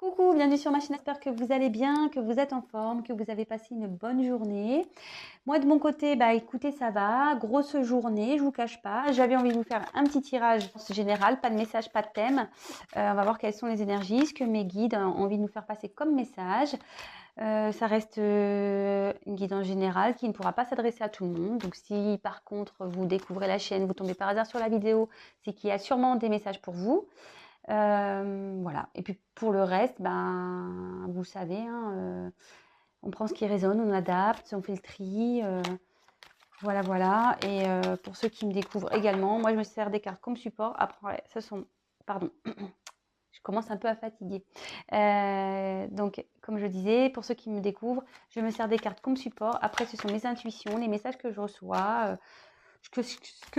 Coucou, bienvenue sur ma chaîne, j'espère que vous allez bien, que vous êtes en forme, que vous avez passé une bonne journée. Moi de mon côté, écoutez, ça va, grosse journée, je vous cache pas. J'avais envie de vous faire un petit tirage général, pas de message, pas de thème. On va voir quelles sont les énergies, ce que mes guides ont envie de nous faire passer comme message. Ça reste une guidance générale qui ne pourra pas s'adresser à tout le monde. Donc si par contre vous découvrez la chaîne, vous tombez par hasard sur la vidéo, c'est qu'il y a sûrement des messages pour vous. Voilà. Et puis pour le reste, vous savez, hein, on prend ce qui résonne, on adapte, on fait le tri. Voilà, voilà. Et pour ceux qui me découvrent également, moi je me sers des cartes comme support. Après, ce sont... Pardon. Je commence un peu à fatiguer. Donc, comme je disais, pour ceux qui me découvrent, je me sers des cartes comme support. Après, ce sont mes intuitions, les messages que je reçois, que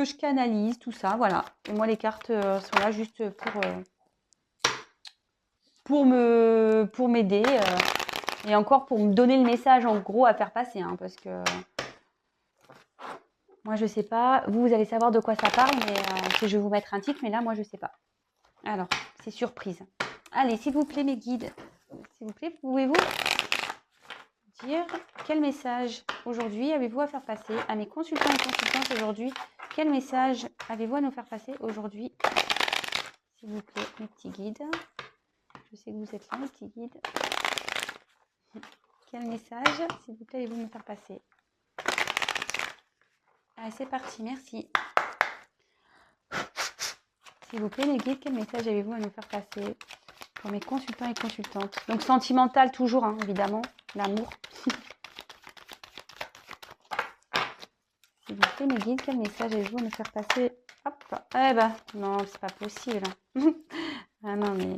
je canalise, tout ça, voilà. Et moi, les cartes sont là juste pour m'aider et encore pour me donner le message en gros à faire passer, hein, parce que moi, je sais pas. Vous allez savoir de quoi ça parle, mais si je vais vous mettre un titre, mais là, moi, je sais pas. Alors, c'est surprise. Allez, s'il vous plaît, mes guides, s'il vous plaît, pouvez-vous dire quel message aujourd'hui avez-vous à faire passer à mes consultants et consultantes aujourd'hui? Quel message avez-vous à nous faire passer aujourd'hui? S'il vous plaît, mes petits guides. Je sais que vous êtes là, mes petits guides. Quel message, s'il vous plaît, allez-vous me faire passer? Allez, c'est parti, merci. S'il vous plaît, mes guides, quel message avez-vous à nous faire passer pour mes consultants et consultantes? Donc, sentimental toujours, hein, évidemment, l'amour. S'il vous plaît, mes guides, quel message avez-vous à nous faire passer? Hop, eh ben, non, c'est pas possible. Ah non, mais...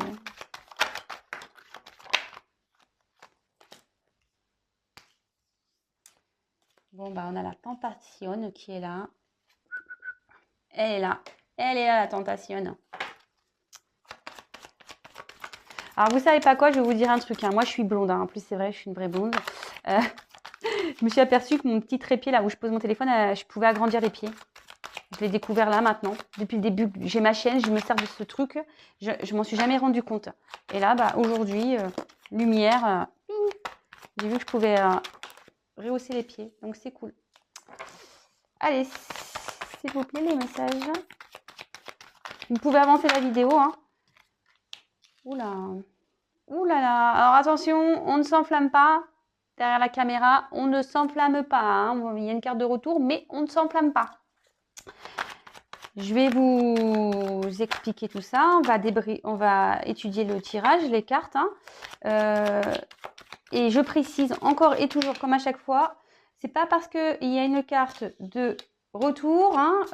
Bon, on a la tentation qui est là. Elle est là. Elle est là, la tentation. Alors, vous savez pas quoi, je vais vous dire un truc. Hein. Moi, je suis blonde. Hein. En plus, c'est vrai, je suis une vraie blonde. Je me suis aperçue que mon petit trépied, là où je pose mon téléphone, je pouvais agrandir les pieds. Je l'ai découvert là, maintenant. Depuis le début, j'ai ma chaîne, je me sers de ce truc. Je m'en suis jamais rendu compte. Et là, aujourd'hui, lumière, j'ai vu que je pouvais rehausser les pieds. Donc, c'est cool. Allez, s'il vous plaît, les messages. Vous pouvez avancer la vidéo. Hein. Oula. Ouh là là. Alors, attention, on ne s'enflamme pas. Derrière la caméra, on ne s'enflamme pas. Hein. Il y a une carte de retour, mais on ne s'enflamme pas. Je vais vous expliquer tout ça. On va étudier le tirage, les cartes. Hein. Et je précise encore et toujours, comme à chaque fois, c'est pas parce qu'il y a une carte de retour hein,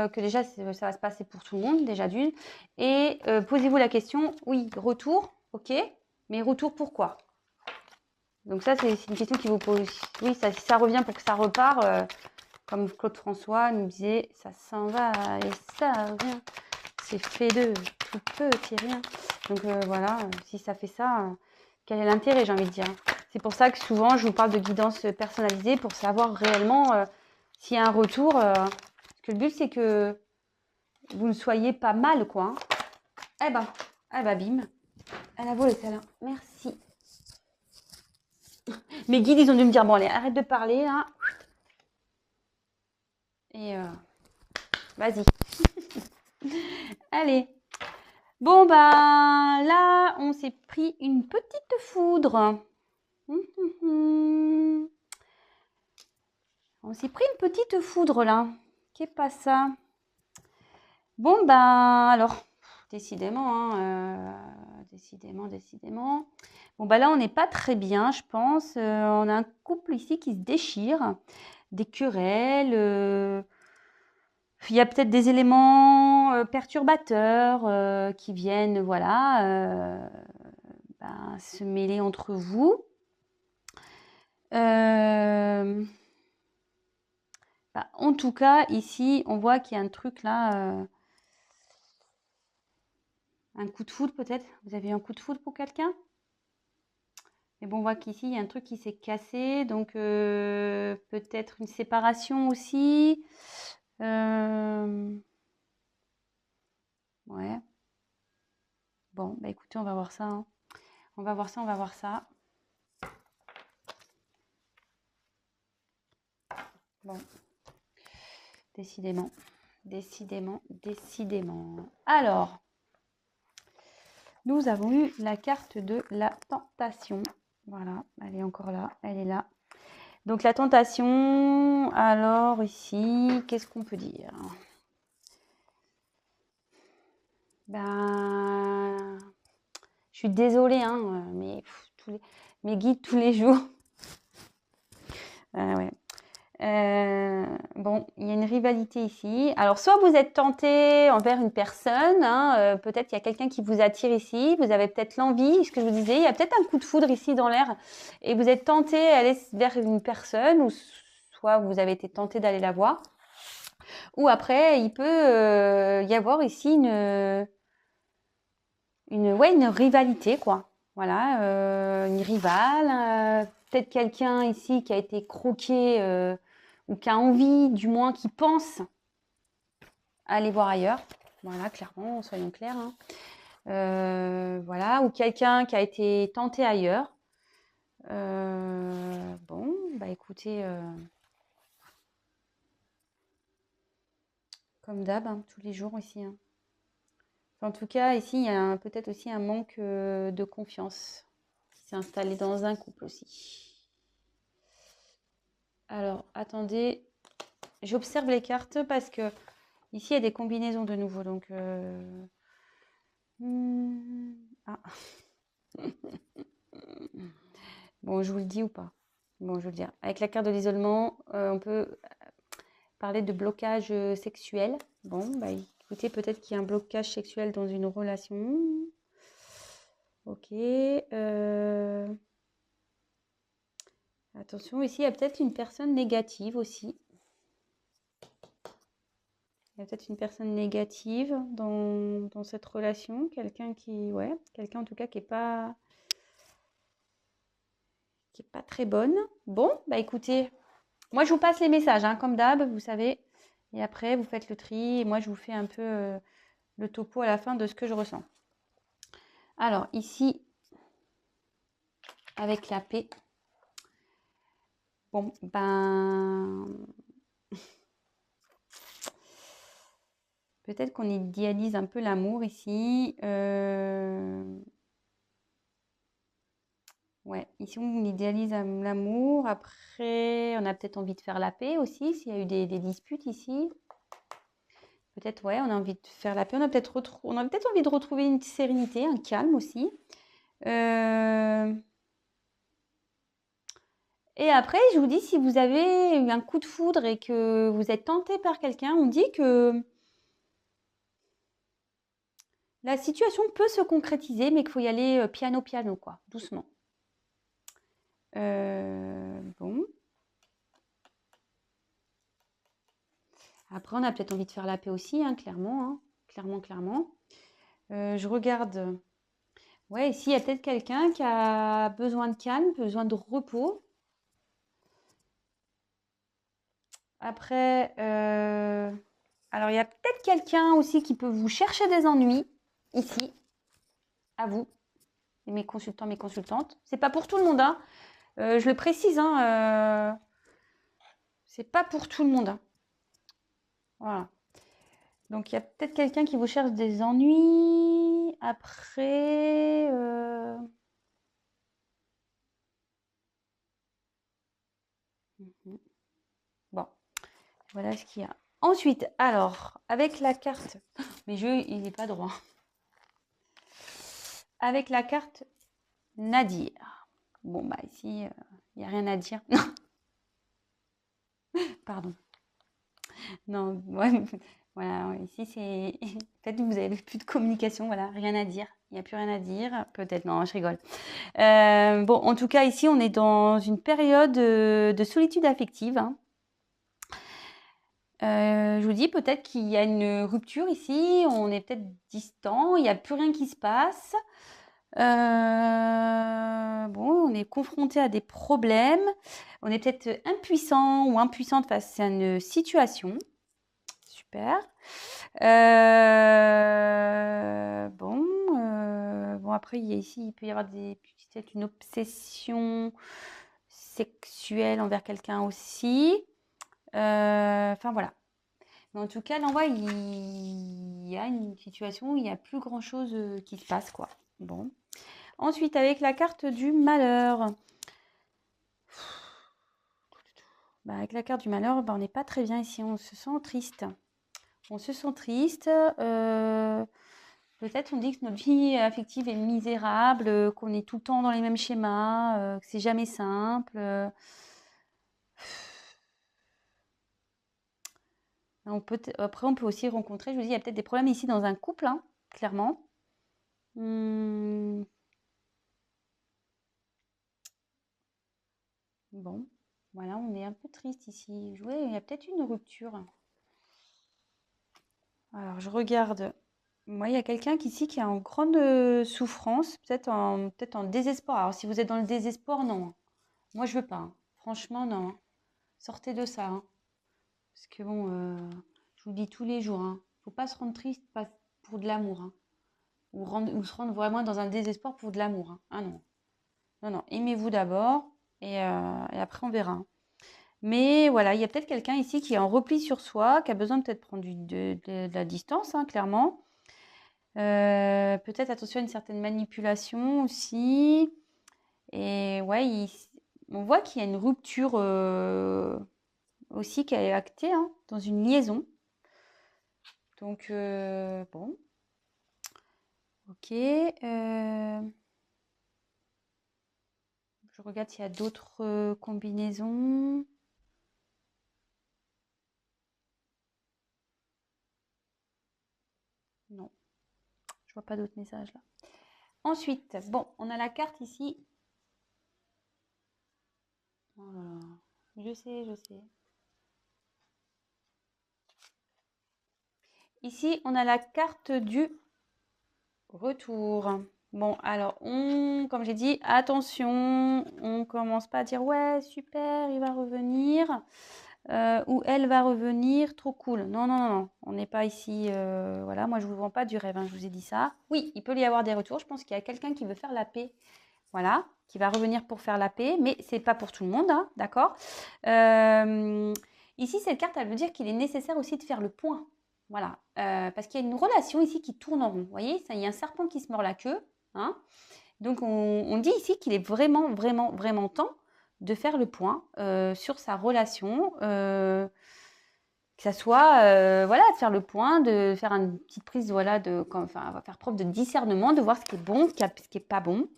que déjà ça va se passer pour tout le monde, déjà d'une. Et posez-vous la question, oui, retour, ok, mais retour pourquoi? Donc ça, c'est une question qui vous pose. Oui, ça revient pour que ça repart. Comme Claude François nous disait, ça s'en va et ça revient. C'est fait de tout petit rien. Donc voilà, si ça fait ça, quel est l'intérêt, j'ai envie de dire. C'est pour ça que souvent, je vous parle de guidance personnalisée pour savoir réellement s'il y a un retour. Parce que le but, c'est que vous ne soyez pas mal, quoi. Hein. Eh ben, bim. Elle a volé celle-là. Merci. Mes guides, ils ont dû me dire, bon, allez, arrête de parler, là. Et vas-y. Allez. Bon, là, on s'est pris une petite foudre. On s'est pris une petite foudre, là. Qu'est pas ça? Bon, alors, décidément, hein, décidément. Bon, là, on n'est pas très bien, je pense. On a un couple ici qui se déchire. Des querelles. Il y a peut-être des éléments perturbateurs qui viennent, voilà, se mêler entre vous. En tout cas, ici, on voit qu'il y a un truc là, un coup de foudre peut-être. Vous avez eu un coup de foudre pour quelqu'un? Mais bon, on voit qu'ici, il y a un truc qui s'est cassé, donc peut-être une séparation aussi. Ouais. Bon, écoutez, on va voir ça. Hein. On va voir ça, on va voir ça. Bon. Décidément. Décidément, décidément. Alors, nous avons eu la carte de la tentation. Voilà, elle est encore là, elle est là. Donc la tentation, alors ici, qu'est-ce qu'on peut dire? Ben, je suis désolée, hein, mais mes guides tous les jours. Ouais. Bon, il y a une rivalité ici. Alors, soit vous êtes tenté envers une personne, hein, peut-être il y a quelqu'un qui vous attire ici, vous avez peut-être l'envie, ce que je vous disais, il y a peut-être un coup de foudre ici dans l'air, et vous êtes tenté d'aller vers une personne, ou soit vous avez été tenté d'aller la voir, ou après, il peut y avoir ici une rivalité, quoi. Voilà, une rivale, peut-être quelqu'un ici qui a été croqué ou qui a envie, du moins qui pense aller voir ailleurs. Voilà, clairement, soyons clairs. Hein. Voilà, ou quelqu'un qui a été tenté ailleurs. Bon, bah écoutez, comme d'hab, hein, tous les jours ici. Hein. En tout cas, ici, il y a peut-être aussi un manque de confiance qui s'est installé dans un couple aussi. Alors, attendez, j'observe les cartes parce que ici, il y a des combinaisons de nouveau. Donc, ah. Bon, je vous le dis ou pas? Bon, je vais le dire. Avec la carte de l'isolement, on peut parler de blocage sexuel. Bon, bah écoutez, peut-être qu'il y a un blocage sexuel dans une relation. Ok. Attention, ici, il y a peut-être une personne négative aussi. Il y a peut-être une personne négative dans cette relation. Quelqu'un qui, ouais, quelqu'un en tout cas qui est pas très bonne. Bon, bah écoutez, moi je vous passe les messages, hein, comme d'hab, vous savez. Et après, vous faites le tri. Et moi, je vous fais un peu le topo à la fin de ce que je ressens. Alors, ici, avec la paix. Bon, ben... peut-être qu'on idéalise un peu l'amour ici. Ouais, ici, on idéalise l'amour. Après, on a peut-être envie de faire la paix aussi, s'il y a eu des disputes ici. Peut-être, ouais, on a envie de faire la paix. On a peut-être envie de retrouver une sérénité, un calme aussi. Et après, je vous dis, si vous avez eu un coup de foudre et que vous êtes tenté par quelqu'un, on dit que la situation peut se concrétiser, mais qu'il faut y aller piano, quoi, doucement. Bon. Après, on a peut-être envie de faire la paix aussi, hein, clairement. Hein, clairement. Je regarde. Ouais, ici, il y a peut-être quelqu'un qui a besoin de calme, besoin de repos. Après, alors il y a peut-être quelqu'un aussi qui peut vous chercher des ennuis, ici, à vous, et mes consultants, mes consultantes. C'est pas pour tout le monde, hein. Je le précise, hein, c'est pas pour tout le monde. Hein. Voilà. Donc il y a peut-être quelqu'un qui vous cherche des ennuis. Après, bon, voilà ce qu'il y a. Ensuite, alors, avec la carte, mais il n'est pas droit. Avec la carte Nadir. Bon, bah ici, il n'y a rien à dire. Non. Pardon. Non, ouais, voilà, ouais, ici c'est... Peut-être que vous avez plus de communication, voilà, rien à dire. Il n'y a plus rien à dire. Peut-être, non, je rigole. Bon, en tout cas, ici, on est dans une période de solitude affective. Hein. Je vous dis peut-être qu'il y a une rupture ici, on est peut-être distant, il n'y a plus rien qui se passe. Bon, on est confronté à des problèmes, on est peut-être impuissant ou impuissante face à une situation. Super. Bon, après, ici, il peut y avoir peut-être une obsession sexuelle envers quelqu'un aussi. Enfin, voilà. Mais en tout cas, l'envoi, il y a une situation où il n'y a plus grand-chose qui se passe, quoi. Bon. Ensuite, avec la carte du malheur. Bah, avec la carte du malheur, bah, on n'est pas très bien ici. On se sent triste. On se sent triste. Peut-être on dit que notre vie affective est misérable, qu'on est tout le temps dans les mêmes schémas, que c'est jamais simple. Après, on peut aussi rencontrer, je vous dis, il y a peut-être des problèmes ici dans un couple, hein, clairement. Bon, voilà, on est un peu triste ici. Ouais, il y a peut-être une rupture. Alors, je regarde. Moi, il y a quelqu'un ici qui est en grande souffrance, peut-être en désespoir. Alors, si vous êtes dans le désespoir, non. Moi, je veux pas, hein. Franchement, non. Sortez de ça, hein. Parce que bon, je vous le dis tous les jours, hein. Faut pas se rendre triste pour de l'amour, hein. Ou se rendre vraiment dans un désespoir pour de l'amour, hein. Ah non. Non, non. Aimez-vous d'abord et après on verra, hein. Mais voilà, il y a peut-être quelqu'un ici qui est en repli sur soi, qui a besoin peut-être de prendre de la distance, hein, clairement. Peut-être attention à une certaine manipulation aussi. Et ouais, on voit qu'il y a une rupture aussi qui est actée, hein, dans une liaison. Donc, bon. Ok. Je regarde s'il y a d'autres combinaisons. Non, je vois pas d'autres messages là. Ensuite, bon, on a la carte ici. Oh là là. Je sais, je sais. Ici, on a la carte du retour. Bon, alors, comme j'ai dit, attention, on commence pas à dire ouais, super, il va revenir, ou elle va revenir, trop cool. Non, non, non, non, on n'est pas ici. Voilà, moi je vous vends pas du rêve, hein, je vous ai dit ça. Oui, il peut y avoir des retours. Je pense qu'il y a quelqu'un qui veut faire la paix. Voilà, qui va revenir pour faire la paix, mais c'est pas pour tout le monde, hein, d'accord. Ici, cette carte, elle veut dire qu'il est nécessaire aussi de faire le point. Voilà, parce qu'il y a une relation ici qui tourne en rond. Vous voyez, il y a un serpent qui se mord la queue, hein. Donc, on dit ici qu'il est vraiment, vraiment, vraiment temps de faire le point sur sa relation, que ça soit, voilà, de faire le point, de faire une petite prise, voilà, enfin, on va faire preuve de discernement, de voir ce qui est bon, ce qui est pas bon.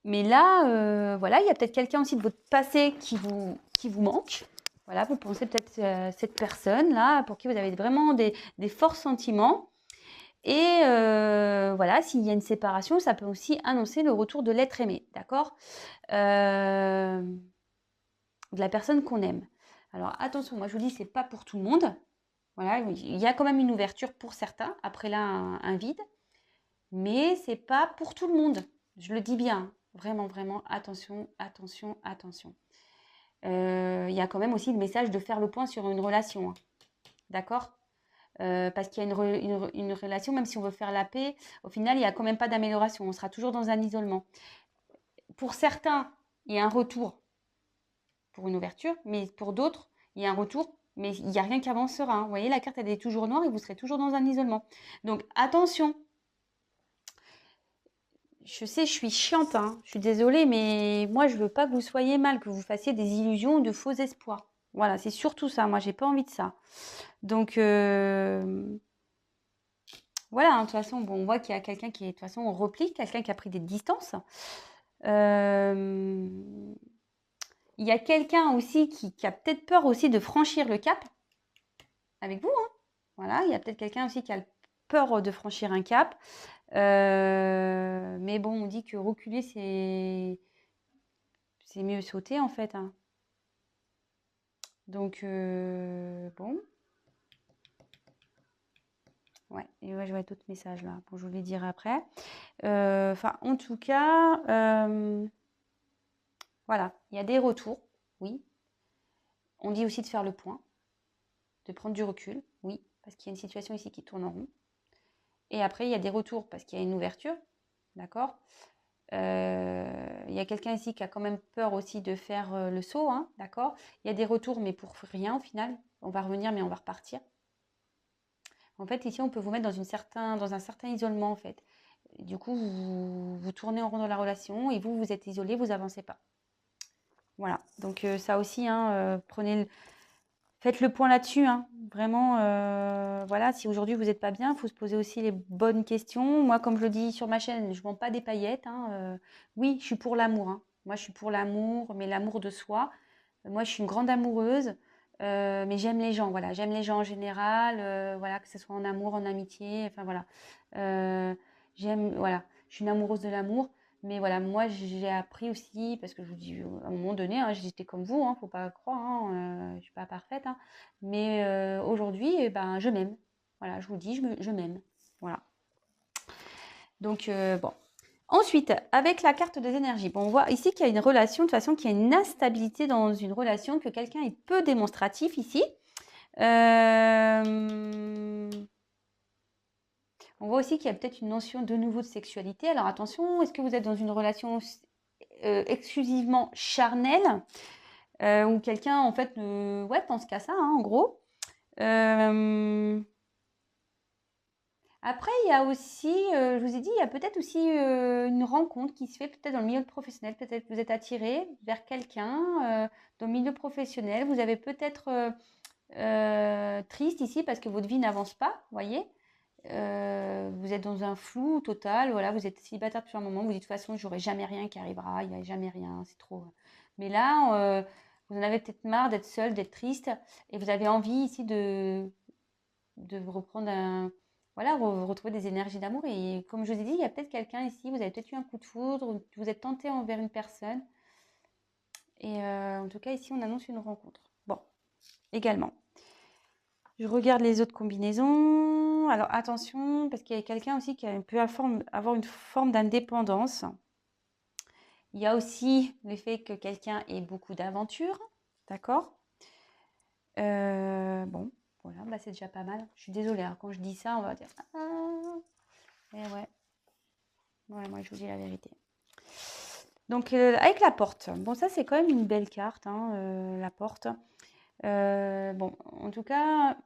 Mais là, voilà, il y a peut-être quelqu'un aussi de votre passé qui vous manque. Voilà, vous pensez peut-être à cette personne-là pour qui vous avez vraiment des forts sentiments. Et voilà, s'il y a une séparation, ça peut aussi annoncer le retour de l'être aimé, d'accord, de la personne qu'on aime. Alors attention, moi je vous dis, c'est pas pour tout le monde. Voilà, il y a quand même une ouverture pour certains, après là, un vide. Mais c'est pas pour tout le monde. Je le dis bien. Vraiment, vraiment, attention, attention, attention. Il y a quand même aussi le message de faire le point sur une relation, hein. D'accord, parce qu'il y a une relation, même si on veut faire la paix, au final, il n'y a quand même pas d'amélioration. On sera toujours dans un isolement. Pour certains, il y a un retour pour une ouverture, mais pour d'autres, il y a un retour, mais il n'y a rien qui avancera, hein. Vous voyez, la carte, elle est toujours noire et vous serez toujours dans un isolement. Donc, attention. Je sais, je suis chiante, hein. Je suis désolée, mais moi, je veux pas que vous soyez mal, que vous fassiez des illusions ou de faux espoirs. Voilà, c'est surtout ça. Moi, j'ai pas envie de ça. Donc, voilà, hein, de toute façon, bon, on voit qu'il y a quelqu'un qui est de toute façon en repli, quelqu'un qui a pris des distances. Il y a quelqu'un aussi qui a peut-être peur aussi de franchir le cap avec vous, hein. Voilà, il y a peut-être quelqu'un aussi qui a peur de franchir un cap. Mais bon, on dit que reculer, c'est mieux sauter en fait, hein. Donc, bon. Ouais, et ouais, je vois d'autres messages là. Bon, je vous les dirai après. Enfin, en tout cas, voilà, il y a des retours, oui. On dit aussi de faire le point, de prendre du recul, oui, parce qu'il y a une situation ici qui tourne en rond. Et après, il y a des retours parce qu'il y a une ouverture. D'accord? Il y a quelqu'un ici qui a quand même peur aussi de faire le saut. Hein, d'accord? Il y a des retours, mais pour rien au final. On va revenir, mais on va repartir. En fait, ici, on peut vous mettre dans un certain isolement, en fait. Du coup, vous tournez en rond dans la relation et vous êtes isolé, vous avancez pas. Voilà. Donc, ça aussi, hein, faites le point là-dessus. Hein. Vraiment, voilà, si aujourd'hui vous n'êtes pas bien, il faut se poser aussi les bonnes questions. Moi, comme je le dis sur ma chaîne, je ne vends pas des paillettes. Hein, oui, je suis pour l'amour. Hein. Moi, je suis pour l'amour, mais l'amour de soi. Moi, je suis une grande amoureuse, mais j'aime les gens. Voilà, j'aime les gens en général. Voilà, que ce soit en amour, en amitié. Enfin voilà, voilà, je suis une amoureuse de l'amour. Mais voilà, moi j'ai appris aussi, parce que je vous dis, à un moment donné, hein, j'étais comme vous, hein, faut pas croire, hein, je suis pas parfaite, hein, mais aujourd'hui, ben, je m'aime. Voilà, je vous dis, je m'aime. Voilà. Donc, bon. Ensuite, avec la carte des énergies, bon, on voit ici qu'il y a une relation, de toute façon, qu'il y a une instabilité dans une relation, que quelqu'un est peu démonstratif ici. On voit aussi qu'il y a peut-être une notion de nouveau de sexualité. Alors attention, est-ce que vous êtes dans une relation exclusivement charnelle ou quelqu'un en fait ouais, pense qu'à ça, hein, en gros. Après, il y a aussi, je vous ai dit, il y a peut-être aussi une rencontre qui se fait peut-être dans le milieu professionnel. Peut-être que vous êtes attiré vers quelqu'un dans le milieu professionnel. Vous avez peut-être triste ici parce que votre vie n'avance pas, vous voyez. Vous êtes dans un flou total, voilà, vous êtes célibataire depuis un moment, vous dites de toute façon, j'aurai jamais rien qui arrivera, il n'y a jamais rien, c'est trop. Mais là, vous en avez peut-être marre d'être seul, d'être triste, et vous avez envie ici de reprendre voilà, retrouver des énergies d'amour. Et comme je vous ai dit, il y a peut-être quelqu'un ici, vous avez peut-être eu un coup de foudre, vous êtes tenté envers une personne. Et en tout cas, ici, on annonce une rencontre. Bon, également. Je regarde les autres combinaisons. Alors attention, parce qu'il y a quelqu'un aussi qui peut avoir une forme d'indépendance. Il y a aussi le fait que quelqu'un ait beaucoup d'aventures. D'accord? Bon, voilà, bah c'est déjà pas mal. Je suis désolée, hein, quand je dis ça, on va dire ah, eh ouais. Ouais, moi je vous dis la vérité. Donc avec la porte. Bon, ça c'est quand même une belle carte, hein, la porte. Bon, en tout cas,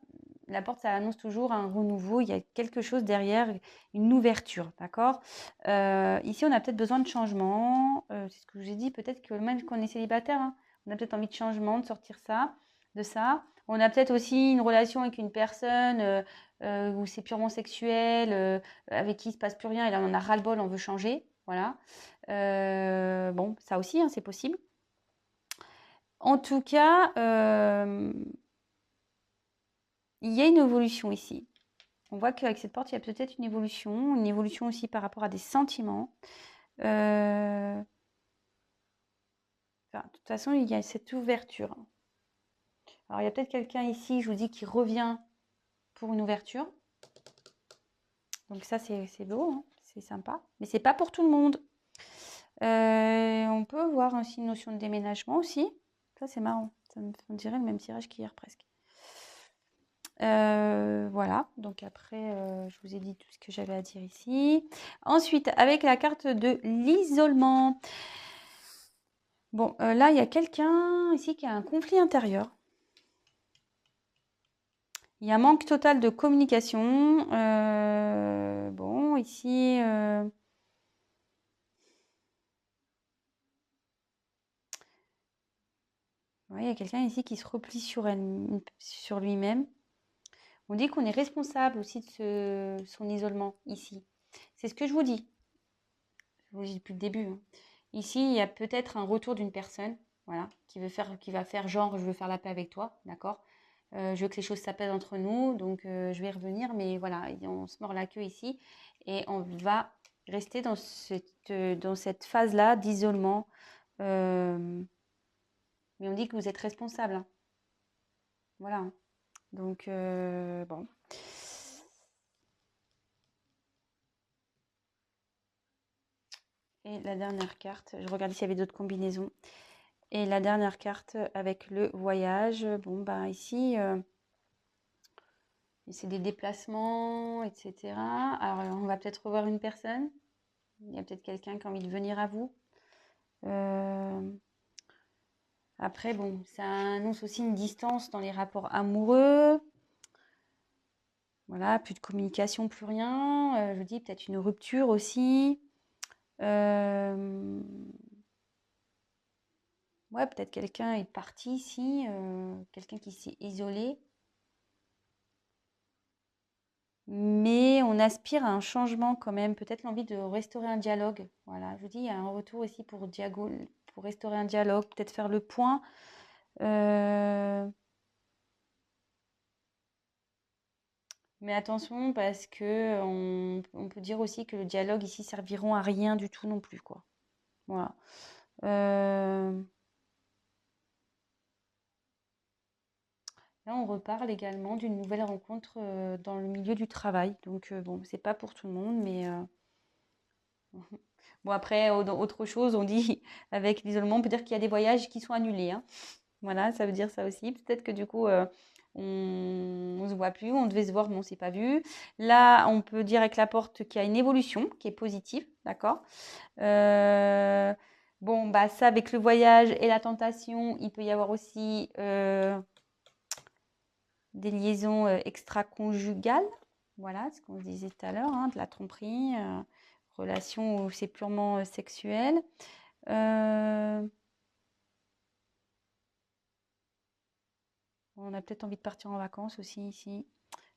la porte, ça annonce toujours un renouveau. Il y a quelque chose derrière, une ouverture, d'accord? Ici, on a peut-être besoin de changement. C'est ce que je vous ai dit. Peut-être que même qu'on est célibataire, hein, on a peut-être envie de changement, de sortir de ça. On a peut-être aussi une relation avec une personne où c'est purement sexuel, avec qui il se passe plus rien. Et là, on en a ras-le-bol, on veut changer. Voilà. Bon, ça aussi, hein, c'est possible. En tout cas, il y a une évolution ici. On voit qu'avec cette porte, il y a peut-être une évolution aussi par rapport à des sentiments. Enfin, de toute façon, il y a cette ouverture. Alors, il y a peut-être quelqu'un ici, je vous dis, qui revient pour une ouverture. Donc ça, c'est beau, hein, c'est sympa. Mais c'est pas pour tout le monde. On peut voir aussi une notion de déménagement aussi. Ça, c'est marrant. On dirait le même tirage qu'hier presque. Voilà, donc après, je vous ai dit tout ce que j'avais à dire ici. Ensuite, avec la carte de l'isolement. Bon, là, il y a quelqu'un ici qui a un conflit intérieur. Il y a un manque total de communication. Bon, ici... ouais, il y a quelqu'un ici qui se replie sur lui-même. On dit qu'on est responsable aussi de son isolement ici. C'est ce que je vous dis. Je vous dis depuis le début. Hein. Ici, il y a peut-être un retour d'une personne, voilà, qui va faire genre, je veux faire la paix avec toi, d'accord? Je veux que les choses s'apaisent entre nous, donc je vais revenir, mais voilà, on se mord la queue ici et on va rester dans cette phase-là d'isolement. Mais on dit que vous êtes responsable, hein. Voilà. Hein. Donc, bon. Et la dernière carte, je regarde s'il y avait d'autres combinaisons. Et la dernière carte avec le voyage. Bon, bah ici, Et c'est des déplacements, etc. Alors, on va peut-être revoir une personne. Il y a peut-être quelqu'un qui a envie de venir à vous. Après, bon, ça annonce aussi une distance dans les rapports amoureux. Voilà, plus de communication, plus rien. Je vous dis peut-être une rupture aussi. Ouais, peut-être quelqu'un est parti ici, quelqu'un qui s'est isolé. Mais on aspire à un changement quand même, peut-être l'envie de restaurer un dialogue. Voilà, je vous dis, il y a un retour ici pour restaurer un dialogue, peut-être faire le point. Mais attention, parce que on peut dire aussi que le dialogue ici serviront à rien du tout non plus, quoi. Voilà. Là, on reparle également d'une nouvelle rencontre dans le milieu du travail. Donc, bon, c'est pas pour tout le monde, mais bon, après, dans autre chose, on dit avec l'isolement, on peut dire qu'il y a des voyages qui sont annulés, hein. Voilà, ça veut dire ça aussi. Peut-être que du coup, on se voit plus, on devait se voir, mais on s'est pas vu. Là, on peut dire avec la porte qu'il y a une évolution qui est positive, d'accord? Bon, bah ça, avec le voyage et la tentation, il peut y avoir aussi des liaisons extra-conjugales. Voilà, ce qu'on disait tout à l'heure, hein, de la tromperie, relation où c'est purement sexuel. On a peut-être envie de partir en vacances aussi ici.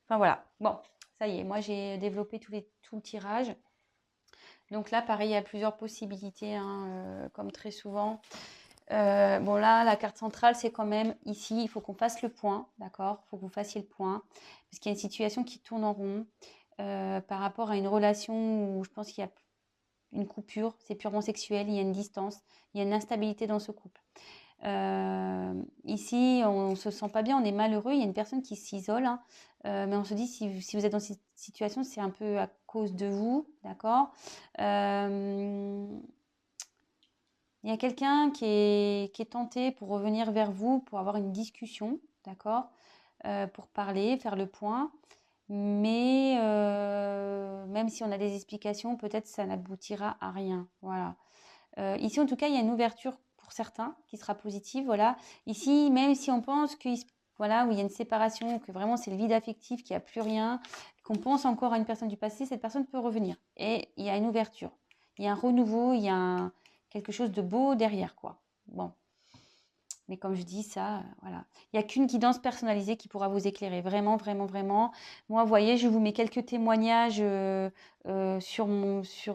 Enfin voilà, bon, ça y est, moi j'ai développé tout le tirage. Donc là, pareil, il y a plusieurs possibilités, hein, comme très souvent. Bon là, la carte centrale, c'est quand même ici, il faut qu'on fasse le point, d'accord? Il faut que vous fassiez le point, parce qu'il y a une situation qui tourne en rond par rapport à une relation où je pense qu'il y a une coupure, c'est purement sexuel, il y a une distance, il y a une instabilité dans ce couple. Ici, on ne se sent pas bien, on est malheureux, il y a une personne qui s'isole, hein, mais on se dit si vous êtes dans cette situation, c'est un peu à cause de vous, d'accord? Il y a quelqu'un qui est tenté pour revenir vers vous, pour avoir une discussion, d'accord? Pour parler, faire le point. Mais même si on a des explications, peut-être ça n'aboutira à rien. Voilà. Ici, en tout cas, il y a une ouverture pour certains qui sera positive. Voilà. Ici, même si on pense voilà, où il y a une séparation, que vraiment c'est le vide affectif, qu'il n'y a plus rien, qu'on pense encore à une personne du passé, cette personne peut revenir. Et il y a une ouverture. Il y a un renouveau, il y a quelque chose de beau derrière, quoi. Bon. Mais comme je dis, ça, voilà. Il n'y a qu'une guidance personnalisée qui pourra vous éclairer. Vraiment, vraiment, vraiment. Moi, vous voyez, je vous mets quelques témoignages sur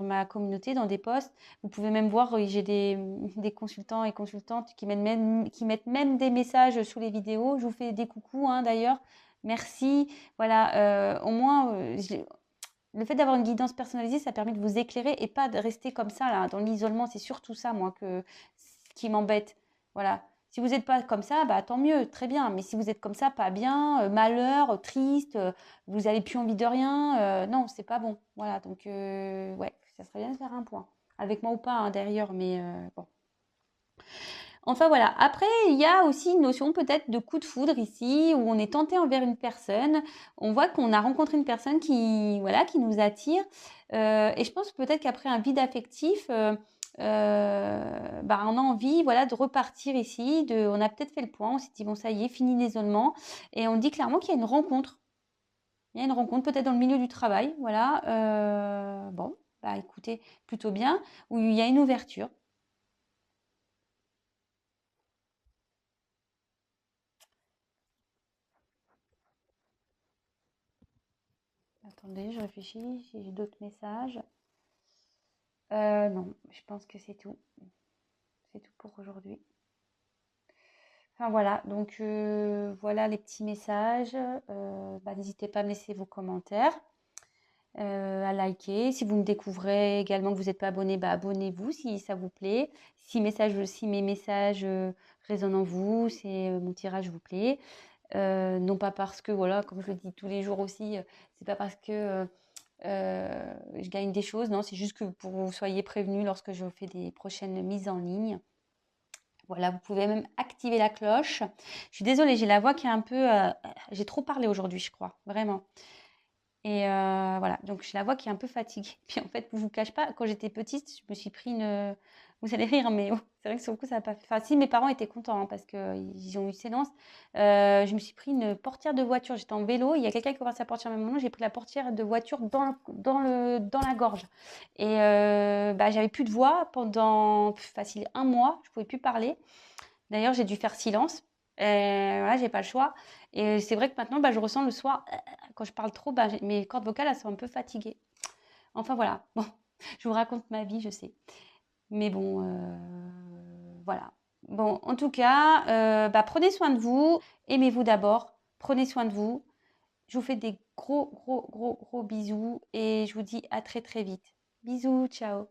ma communauté dans des posts. Vous pouvez même voir, j'ai des consultants et consultantes qui mettent même des messages sous les vidéos. Je vous fais des coucous, hein, d'ailleurs. Merci. Voilà, au moins, le fait d'avoir une guidance personnalisée, ça permet de vous éclairer et pas de rester comme ça, là, dans l'isolement. C'est surtout ça, moi, qui m'embête. Voilà. Si vous n'êtes pas comme ça, bah, tant mieux, très bien. Mais si vous êtes comme ça, pas bien, malheur, triste, vous n'avez plus envie de rien, non, c'est pas bon. Voilà, donc, ouais, ça serait bien de faire un point. Avec moi ou pas, hein, derrière, mais bon. Enfin voilà, après il y a aussi une notion peut-être de coup de foudre ici, où on est tenté envers une personne, on voit qu'on a rencontré une personne qui, voilà, qui nous attire, et je pense peut-être qu'après un vide affectif, bah, on a envie, voilà, de repartir ici, on a peut-être fait le point, on s'est dit bon ça y est, fini l'isolement, et on dit clairement qu'il y a une rencontre. Il y a une rencontre peut-être dans le milieu du travail, voilà, bon, bah écoutez, plutôt bien, où il y a une ouverture. Attendez, je réfléchis si j'ai d'autres messages. Non, je pense que c'est tout. C'est tout pour aujourd'hui. Enfin voilà, donc voilà les petits messages. Bah, n'hésitez pas à me laisser vos commentaires, à liker. Si vous me découvrez également que vous n'êtes pas abonné, bah, abonnez-vous si ça vous plaît. Si mes messages résonnent en vous, si mon tirage vous plaît. Non pas parce que, voilà, comme je le dis tous les jours aussi, c'est pas parce que je gagne des choses, non, c'est juste que pour que vous soyez prévenus lorsque je fais des prochaines mises en ligne. Voilà, vous pouvez même activer la cloche. Je suis désolée, j'ai la voix qui est un peu... j'ai trop parlé aujourd'hui, je crois, vraiment. Et voilà, donc j'ai la voix qui est un peu fatiguée. Puis en fait, je vous cache pas, quand j'étais petite, je me suis pris une... Vous allez rire, mais c'est vrai que sur le coup, ça n'a pas fait... Enfin, si, mes parents étaient contents hein, parce qu'ils ont eu séance. Je me suis pris une portière de voiture. J'étais en vélo. Il y a quelqu'un qui a ouvert sa portière au même moment. J'ai pris la portière de voiture dans la gorge. Et bah, j'avais plus de voix pendant facile un mois. Je pouvais plus parler. D'ailleurs, j'ai dû faire silence. Voilà, j'ai pas le choix. Et c'est vrai que maintenant, bah, je ressens le soir, quand je parle trop, bah, mes cordes vocales, elles sont un peu fatiguées. Enfin voilà, bon, je vous raconte ma vie, je sais. Mais bon, voilà. Bon, en tout cas, bah, prenez soin de vous, aimez-vous d'abord, prenez soin de vous. Je vous fais des gros, gros, gros, gros bisous et je vous dis à très, très vite. Bisous, ciao.